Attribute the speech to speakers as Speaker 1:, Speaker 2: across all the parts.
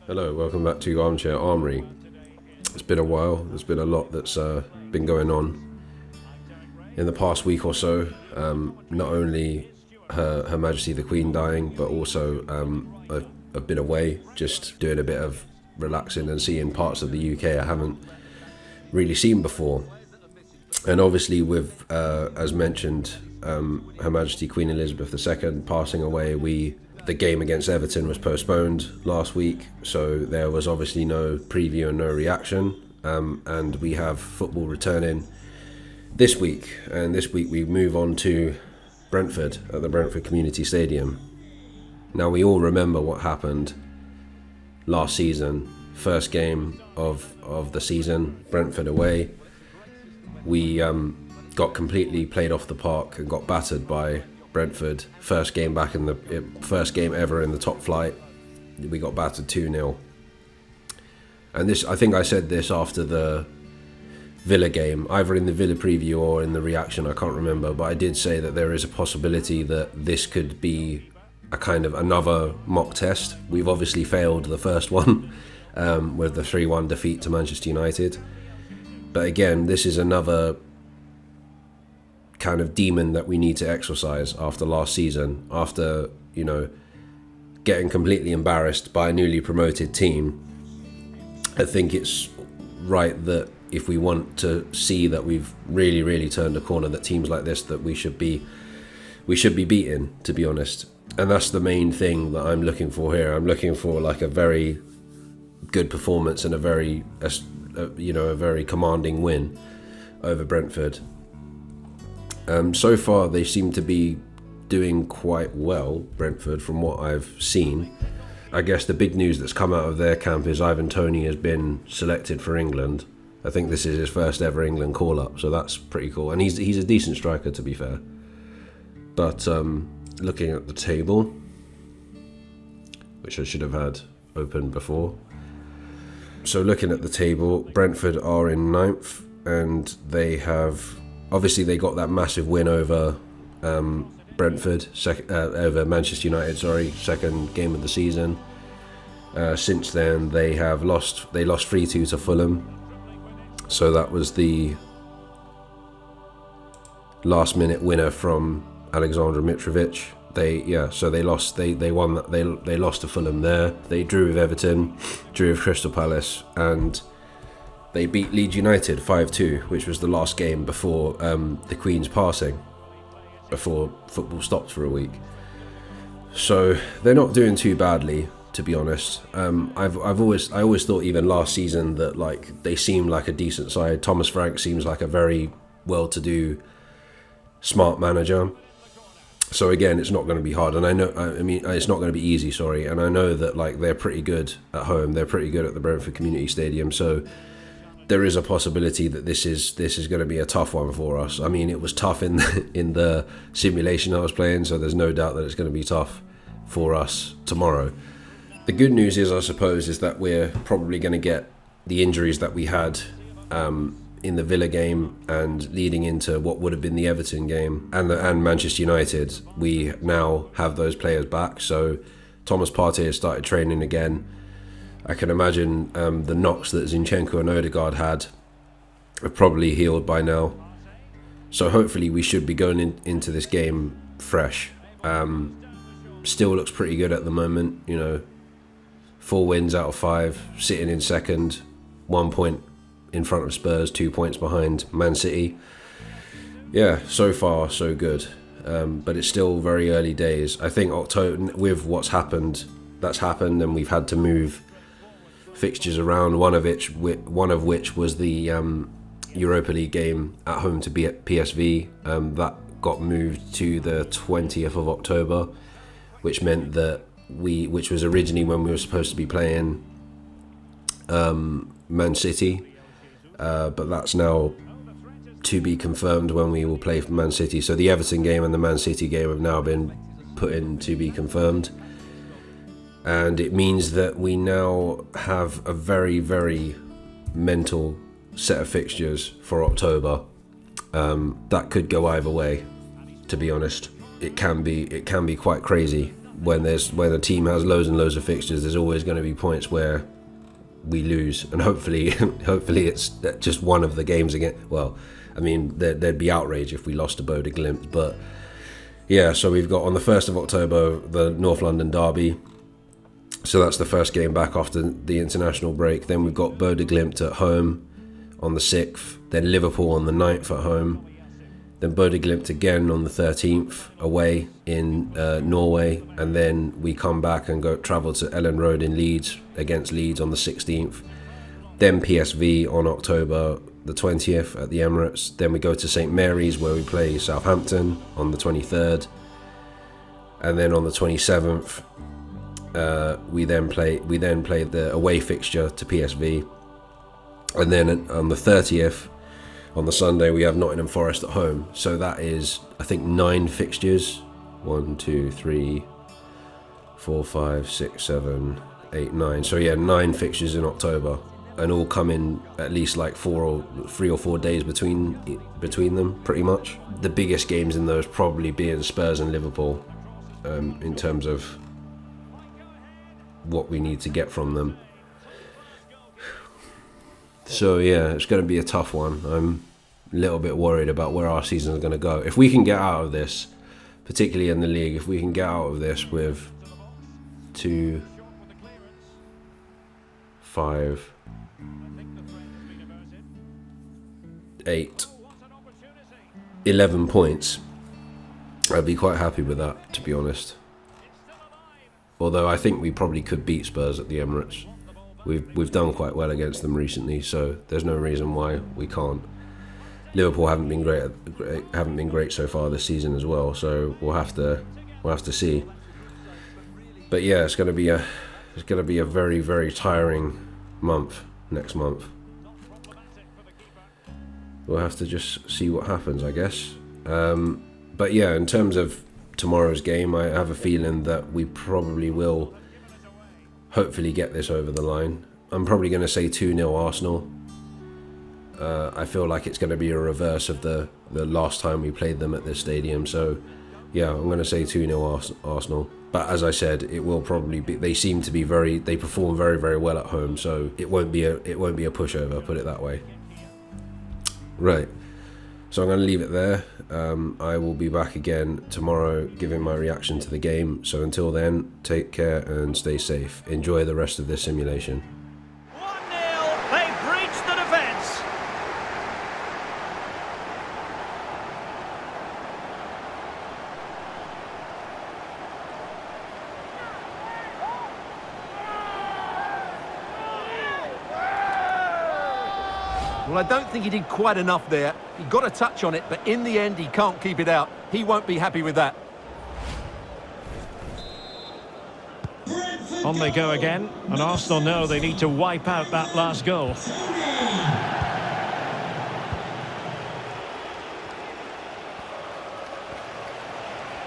Speaker 1: Hello, welcome back to Armchair Armory. It's been a while. There's been a lot that's been going on in the past week or so. Not only Her Majesty the Queen dying, but also I've been away, just doing a bit of relaxing and seeing parts of the UK I haven't really seen before. And obviously with, as mentioned, Her Majesty Queen Elizabeth II passing away, the game against Everton was postponed last week, so there was obviously no preview and no reaction, and we have football returning this week, and this week we move on to Brentford at the Brentford Community Stadium. Now, we all remember what happened last season, first game of the season, Brentford away. We got completely played off the park and got battered by Brentford. First game ever in the top flight. We got battered 2-0. And this, I think I said this after the Villa game, either in the Villa preview or in the reaction, I can't remember, but I did say that there is a possibility that this could be a kind of another mock test. We've obviously failed the first one with the 3-1 defeat to Manchester United. But again, this is another kind of demon that we need to exorcise after last season, after, getting completely embarrassed by a newly promoted team. I think it's right that if we want to see that we've really, really turned a corner, that teams like this, that we should be beaten, to be honest. And that's the main thing that I'm looking for here. I'm looking for like a very good performance and a very commanding win over Brentford. So far, they seem to be doing quite well, Brentford, from what I've seen. I guess the big news that's come out of their camp is Ivan Toney has been selected for England. I think this is his first ever England call-up, so that's pretty cool. And he's a decent striker, to be fair. But looking at the table, which I should have had open before. So looking at the table, Brentford are in 9th, and they have... Obviously, they got that massive win over Brentford, over Manchester United, second game of the season. Since then, they lost 3-2 to Fulham. So that was the last-minute winner from Alexander Mitrovic. They lost to Fulham there. They drew with Everton, drew with Crystal Palace, and they beat Leeds United 5-2, which was the last game before the Queen's passing, before football stopped for a week. So they're not doing too badly, to be honest. I always thought, even last season, that they seemed like a decent side. Thomas Frank seems like a very well-to-do, smart manager. So again, it's not going to be hard, and it's not going to be easy. And I know that they're pretty good at home. They're pretty good at the Brentford Community Stadium. So there is a possibility that this is going to be a tough one for us. I mean, it was tough in the simulation I was playing, so there's no doubt that it's going to be tough for us tomorrow. The good news is, I suppose, is that we're probably going to get the injuries that we had in the Villa game and leading into what would have been the Everton game and Manchester United. We now have those players back, so Thomas Partey has started training again. I can imagine the knocks that Zinchenko and Odegaard had have probably healed by now. So hopefully we should be going into this game fresh. Still looks pretty good at the moment, 4 wins out of 5, sitting in second, 1 point in front of Spurs, 2 points behind Man City. Yeah, so far so good. But it's still very early days. I think October, with what's happened, and we've had to move fixtures around, one of which was the Europa League game at home to be at PSV. That got moved to the 20th of October, which meant that which was originally when we were supposed to be playing Man City, but that's now to be confirmed when we will play for Man City. So the Everton game and the Man City game have now been put in to be confirmed. And it means that we now have a very, very mental set of fixtures for October. That could go either way, to be honest. It can be quite crazy. when a team has loads and loads of fixtures, there's always going to be points where we lose, and hopefully it's just one of the games again. Well, I mean, there'd be outrage if we lost to Bode Glimt, but yeah. So we've got on the 1st of October the North London derby. So that's the first game back after the international break. Then we've got Bode Glimt at home on the 6th. Then Liverpool on the 9th at home. Then Bode Glimt again on the 13th away in Norway. And then we come back and travel to Ellen Road in Leeds against Leeds on the 16th. Then PSV on October the 20th at the Emirates. Then we go to St Mary's where we play Southampton on the 23rd. And then on the 27th, we then play the away fixture to PSV. And then on the 30th, on the Sunday, we have Nottingham Forest at home. So that is, I think, 9 fixtures. 1, 2, 3, 4, 5, 6, 7, 8, 9. So yeah, 9 fixtures in October, and all come in at least like 3 or 4 days between them, pretty much. The biggest games in those probably being Spurs and Liverpool, in terms of what we need to get from them. So yeah, it's going to be a tough one. I'm a little bit worried about where our season is going to go. If we can get out of this, particularly in the league, if we can get out of this with 2, 5, 8, 11 points, I'd be quite happy with that, to be honest. Although I think we probably could beat Spurs at the Emirates. We've done quite well against them recently, so there's no reason why we can't. Liverpool haven't been great so far this season as well, so we'll have to see. But yeah, it's going to be a very, very tiring month next month. We'll have to just see what happens, I guess. But yeah, in terms of tomorrow's game, I have a feeling that we probably will hopefully get this over the line. I'm probably going to say 2-0 Arsenal. I feel like it's going to be a reverse of the last time we played them at this stadium. So yeah, I'm going to say 2-0 Arsenal. But as I said, it will probably be. They seem to be they perform very, very well at home. So it won't be a pushover. Put it that way. Right. So I'm going to leave it there. I will be back again tomorrow giving my reaction to the game. So until then, take care and stay safe. Enjoy the rest of this simulation.
Speaker 2: 1-0, they breached the defence.
Speaker 3: Well, I don't think he did quite enough there. He got a touch on it, but in the end, he can't keep it out. He won't be happy with that.
Speaker 2: On they go again, and Arsenal know they need to wipe out that last goal.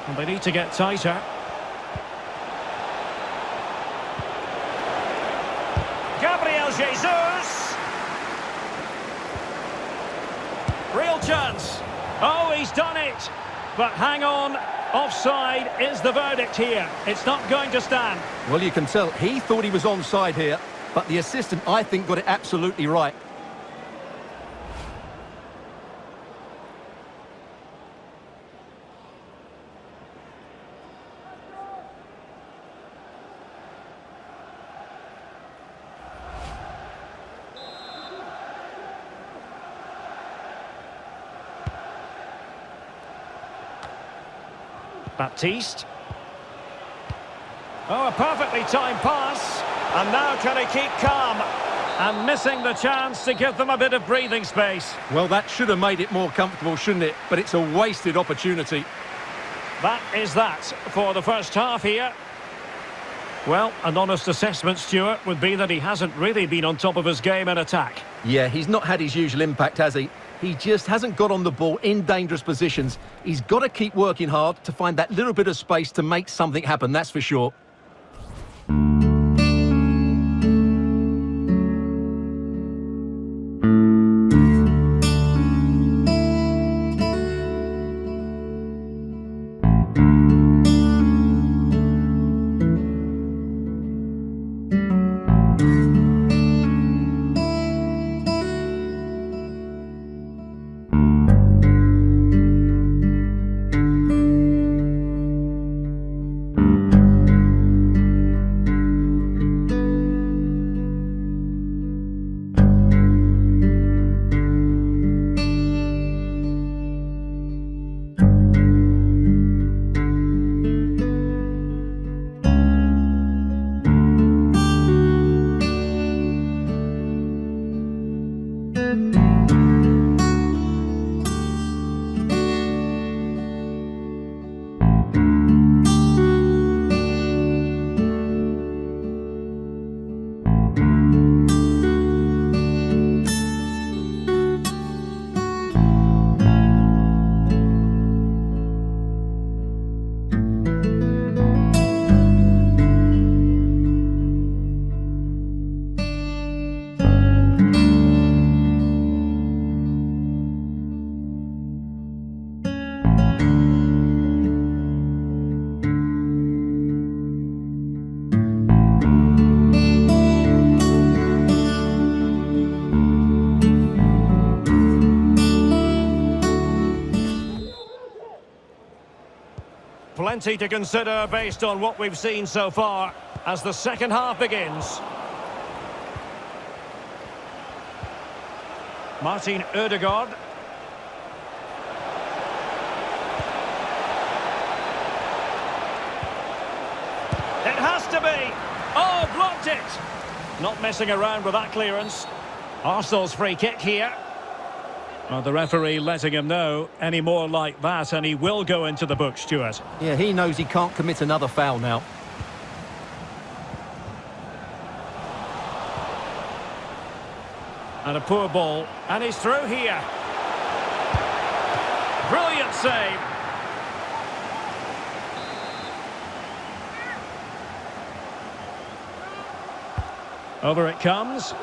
Speaker 2: And they need to get tighter. Gabriel Jesus! Real chance. Oh, he's done it. But hang on. Offside is the verdict here. It's not going to stand.
Speaker 3: Well, you can tell he thought he was onside here, but the assistant, I think, got it absolutely right.
Speaker 2: Baptiste. Oh, a perfectly timed pass. And now can he keep calm? And missing the chance to give them a bit of breathing space.
Speaker 3: Well, that should have made it more comfortable, shouldn't it? But it's a wasted opportunity.
Speaker 2: That is that for the first half here. Well, an honest assessment, Stuart, would be that he hasn't really been on top of his game in attack.
Speaker 3: Yeah, he's not had his usual impact, has he? He just hasn't got on the ball in dangerous positions. He's got to keep working hard to find that little bit of space to make something happen, that's for sure.
Speaker 2: plenty to consider based on what we've seen so far as the second half begins. Martin Ødegaard. It has to be. Oh, blocked it. Not messing around with that clearance. Arsenal's free kick here. Well, the referee letting him know any more like that and he will go into the book, Stuart.
Speaker 3: Yeah, he knows he can't commit another foul now.
Speaker 2: And a poor ball, and he's through here. Brilliant save. Over it comes.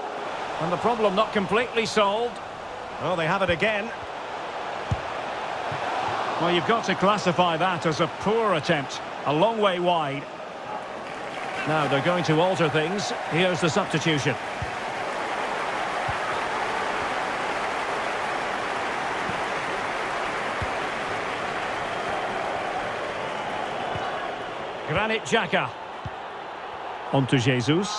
Speaker 2: And the problem not completely solved. Oh, they have it again. Well, you've got to classify that as a poor attempt. A long way wide. Now they're going to alter things. Here's the substitution. Granit Xhaka. On to Jesus.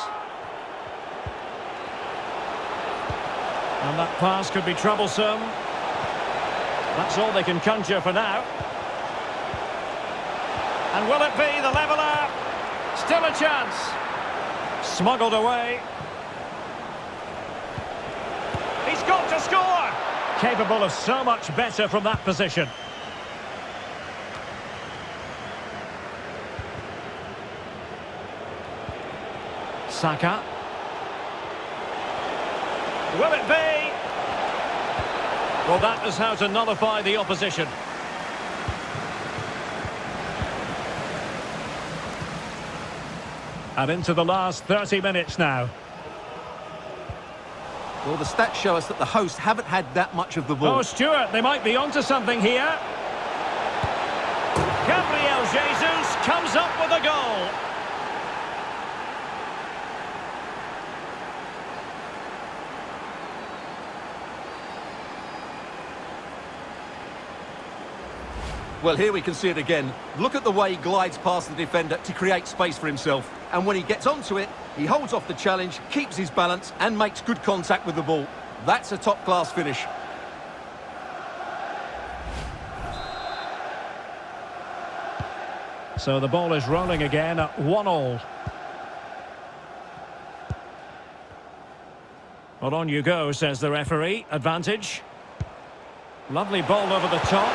Speaker 2: And that pass could be troublesome. That's all they can conjure for now. And will it be the leveller? Still a chance. Smuggled away. He's got to score! Capable of so much better from that position. Saka. Will it be? Well, that is how to nullify the opposition. And into the last 30 minutes now.
Speaker 3: Well, the stats show us that the hosts haven't had that much of the ball.
Speaker 2: Oh, Stuart, they might be onto something here. Gabriel Jesus comes up with a goal.
Speaker 3: Well, here we can see it again. Look at the way he glides past the defender to create space for himself. And when he gets onto it, he holds off the challenge, keeps his balance, and makes good contact with the ball. That's a top-class finish.
Speaker 2: So the ball is rolling again at 1-1. Well, on you go, says the referee. Advantage. Lovely ball over the top.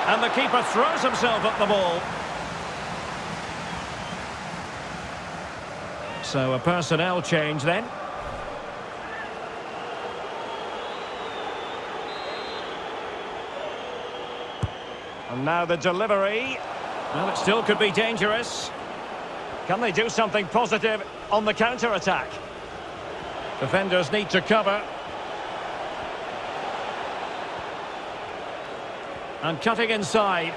Speaker 2: And the keeper throws himself at the ball. So a personnel change then. And now the delivery. Well, it still could be dangerous. Can they do something positive on the counter-attack? Defenders need to cover. And cutting inside.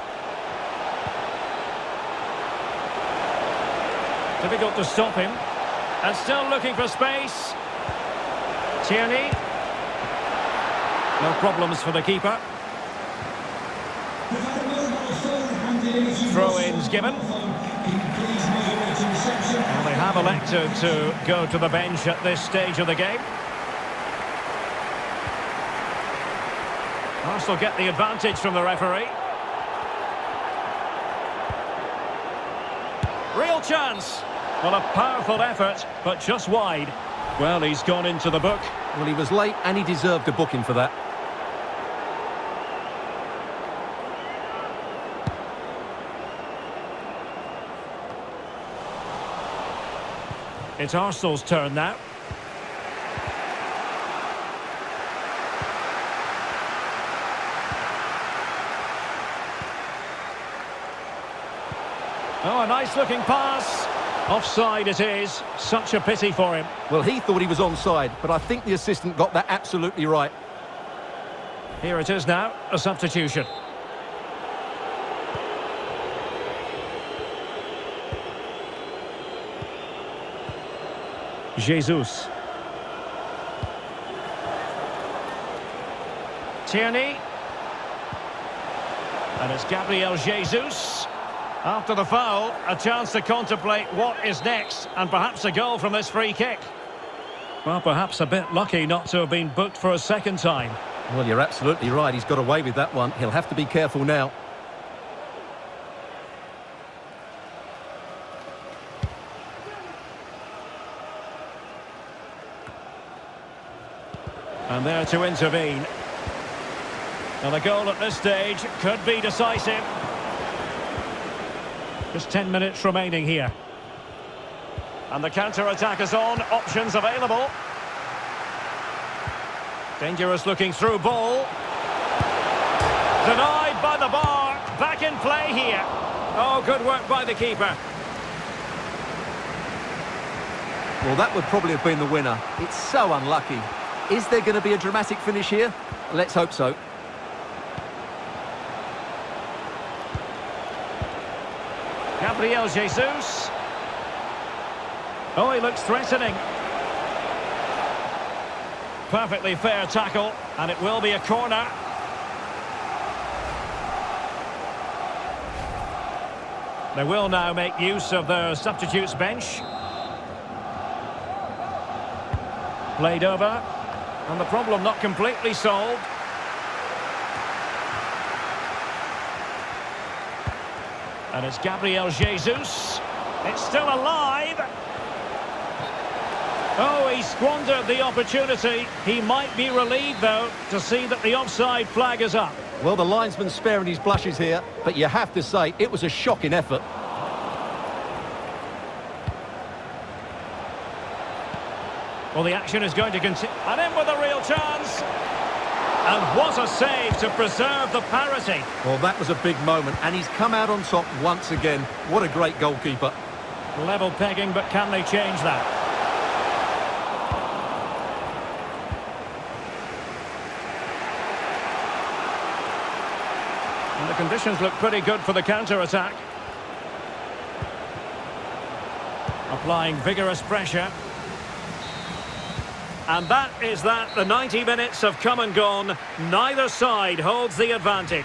Speaker 2: Difficult to stop him. And still looking for space. Tierney. No problems for the keeper. Throw-ins given. And they have elected to go to the bench at this stage of the game. Arsenal get the advantage from the referee. Real chance. Well, a powerful effort, but just wide. Well, he's gone into the book.
Speaker 3: Well, he was late and he deserved a booking for that.
Speaker 2: It's Arsenal's turn now. Oh, a nice-looking pass. Offside it is. Such a pity for him.
Speaker 3: Well, he thought he was onside, but I think the assistant got that absolutely right.
Speaker 2: Here it is now, a substitution. Jesus. Tierney. And it's Gabriel Jesus. After the foul, a chance to contemplate what is next, and perhaps a goal from this free kick. Well, perhaps a bit lucky not to have been booked for a second time.
Speaker 3: Well, you're absolutely right. He's got away with that one. He'll have to be careful now.
Speaker 2: And there to intervene. And a goal at this stage could be decisive. Just 10 minutes remaining here. And the counter-attack is on. Options available. Dangerous looking through ball. Denied by the bar. Back in play here. Oh, good work by the keeper.
Speaker 3: Well, that would probably have been the winner. It's so unlucky. Is there going to be a dramatic finish here? Let's hope so.
Speaker 2: Gabriel Jesus. Oh, he looks threatening. Perfectly fair tackle, and it will be a corner. They will now make use of their substitutes bench. Played over, and the problem not completely solved. And it's Gabriel Jesus. It's still alive. Oh, he squandered the opportunity. He might be relieved, though, to see that the offside flag is up.
Speaker 3: Well, the linesman's sparing his blushes here, but you have to say it was a shocking effort.
Speaker 2: Well, the action is going to continue. And in with a real chance. And what a save to preserve the parity.
Speaker 3: Well, that was a big moment, and he's come out on top once again. What a great goalkeeper.
Speaker 2: Level pegging, but can they change that? And the conditions look pretty good for the counter-attack. Applying vigorous pressure. And that is that. The 90 minutes have come and gone. Neither side holds the advantage.